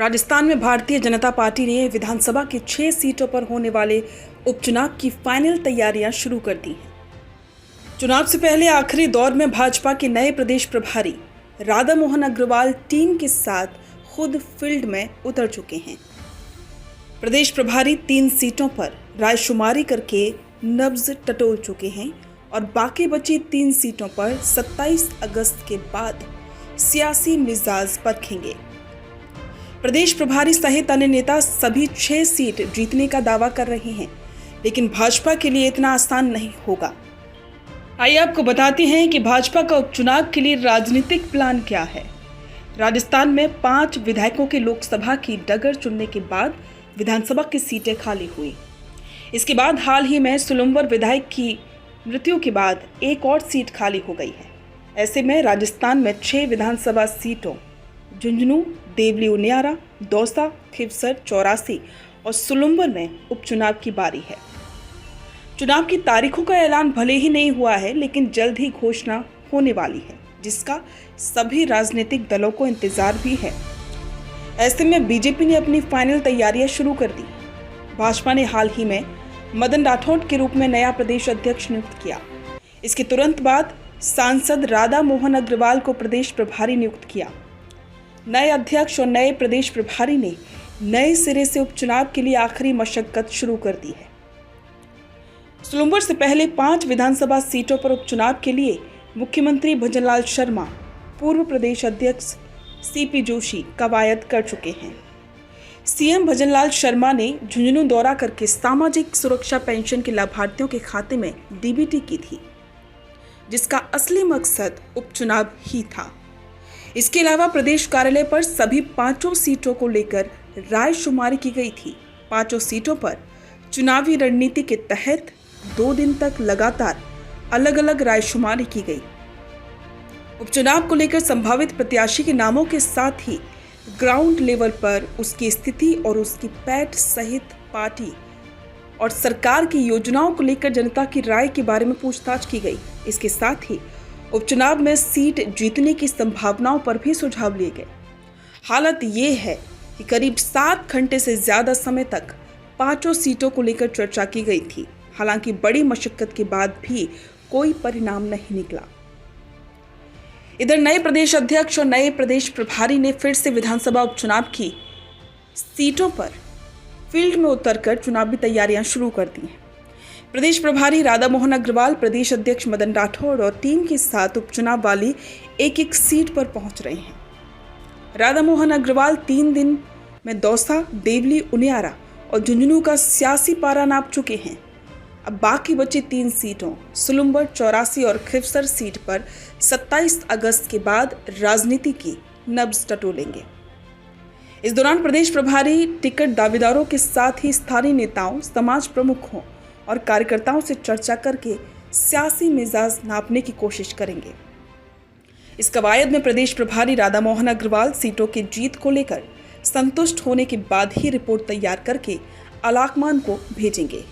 राजस्थान में भारतीय जनता पार्टी ने विधानसभा की 6 सीटों पर होने वाले उपचुनाव की फाइनल तैयारियां शुरू कर दी हैं। चुनाव से पहले आखिरी दौर में भाजपा के नए प्रदेश प्रभारी राधा मोहन अग्रवाल टीम के साथ खुद फील्ड में उतर चुके हैं। प्रदेश प्रभारी 3 सीटों पर रायशुमारी करके नब्ज टटोल चुके हैं और बाकी बची 3 सीटों पर 27 अगस्त के बाद सियासी मिजाज परखेंगे। प्रदेश प्रभारी सहित अन्य नेता सभी 6 सीट जीतने का दावा कर रहे हैं, लेकिन भाजपा के लिए इतना आसान नहीं होगा। आइए आपको बताते हैं कि भाजपा का उपचुनाव के लिए राजनीतिक प्लान क्या है। राजस्थान में 5 विधायकों के लोकसभा की डगर चुनने के बाद विधानसभा की सीटें खाली हुई। इसके बाद हाल ही में सुलुम्बर विधायक की मृत्यु के बाद एक और सीट खाली हो गई है। ऐसे में राजस्थान में 6 विधानसभा सीटों झुंझुनू, देवली उनियारा, दौसा, खिवसर, चौरासी और सुलुम्बर में उपचुनाव की बारी है। चुनाव की तारीखों का ऐलान भले ही नहीं हुआ है, लेकिन जल्द ही घोषणा होने वाली है, जिसका सभी राजनीतिक दलों को इंतजार भी है। ऐसे में बीजेपी ने अपनी फाइनल तैयारियां शुरू कर दी। भाजपा ने हाल ही में मदन राठौड़ के रूप में नया प्रदेश अध्यक्ष नियुक्त किया। इसके तुरंत बाद सांसद राधा मोहन अग्रवाल को प्रदेश प्रभारी नियुक्त किया। नए अध्यक्ष और नए प्रदेश प्रभारी ने नए सिरे से उपचुनाव के लिए आखिरी मशक्कत शुरू कर दी है। सुलुम्बर से पहले 5 विधानसभा सीटों पर उपचुनाव के लिए मुख्यमंत्री भजनलाल शर्मा, पूर्व प्रदेश अध्यक्ष सीपी जोशी कवायद कर चुके हैं। सीएम भजनलाल शर्मा ने झुंझुनू दौरा करके सामाजिक सुरक्षा पेंशन के लाभार्थियों के खाते में डीबीटी की थी, जिसका असली मकसद उपचुनाव ही था। इसके अलावा प्रदेश कार्यालय पर सभी 5 सीटों को लेकर रायशुमारी की गई थी। 5 सीटों पर चुनावी रणनीति के तहत 2 दिन तक लगातार अलग अलग रायशुमारी की गई। उपचुनाव को लेकर संभावित प्रत्याशी के नामों के साथ ही ग्राउंड लेवल पर उसकी स्थिति और उसकी पैठ सहित पार्टी और सरकार की योजनाओं को लेकर जनता की राय के बारे में पूछताछ की गई। इसके साथ ही उपचुनाव में सीट जीतने की संभावनाओं पर भी सुझाव लिए गए। हालत ये है कि करीब 7 घंटे से ज्यादा समय तक 5 सीटों को लेकर चर्चा की गई थी। हालांकि बड़ी मशक्कत के बाद भी कोई परिणाम नहीं निकला। इधर नए प्रदेश अध्यक्ष और नए प्रदेश प्रभारी ने फिर से विधानसभा उपचुनाव की सीटों पर फील्ड में उतरकर चुनावी तैयारियां शुरू कर दी हैं। प्रदेश प्रभारी राधा मोहन अग्रवाल, प्रदेश अध्यक्ष मदन राठौड़ और टीम के साथ उपचुनाव वाली एक सीट पर पहुंच रहे हैं। राधा मोहन अग्रवाल 3 दिन में दौसा, देवली उनियारा और झुंझुनू का सियासी पारा नाप चुके हैं। अब बाकी बची 3 सीटों सुलुम्बर, चौरासी और खिवसर सीट पर 27 अगस्त के बाद राजनीति की नब्ज टटोलेंगे। इस दौरान प्रदेश प्रभारी टिकट दावेदारों के साथ ही स्थानीय नेताओं, समाज प्रमुखों और कार्यकर्ताओं से चर्चा करके सियासी मिजाज नापने की कोशिश करेंगे। इस कवायद में प्रदेश प्रभारी राधा मोहन अग्रवाल सीटों की जीत को लेकर संतुष्ट होने के बाद ही रिपोर्ट तैयार करके आलाकमान को भेजेंगे।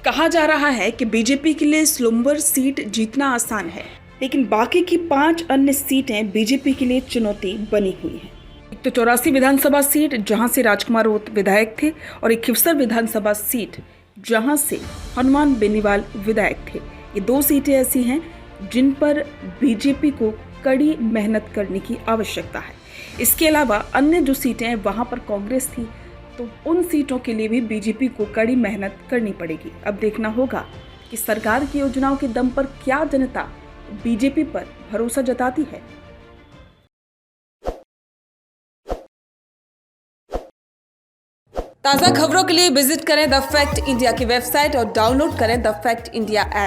कहा जा रहा है कि बीजेपी के लिए सुलुम्बर सीट जीतना आसान है, लेकिन बाकी की 5 अन्य सीटें बीजेपी के लिए चुनौती बनी हुई हैं। एक तो 84 विधानसभा सीट जहां से राजकुमार रोत विधायक थे और एक खिवसर विधानसभा सीट जहां से हनुमान बेनीवाल विधायक थे। ये 2 सीटें ऐसी हैं जिन पर बीजेपी को कड़ी मेहनत करने की आवश्यकता है। इसके अलावा अन्य जो सीटें हैं वहां पर कांग्रेस थी, तो उन सीटों के लिए भी बीजेपी को कड़ी मेहनत करनी पड़ेगी। अब देखना होगा कि सरकार की योजनाओं के दम पर क्या जनता बीजेपी पर भरोसा जताती है। ताज़ा खबरों के लिए विजिट करें द फैक्ट इंडिया की वेबसाइट और डाउनलोड करें द फैक्ट इंडिया ऐप।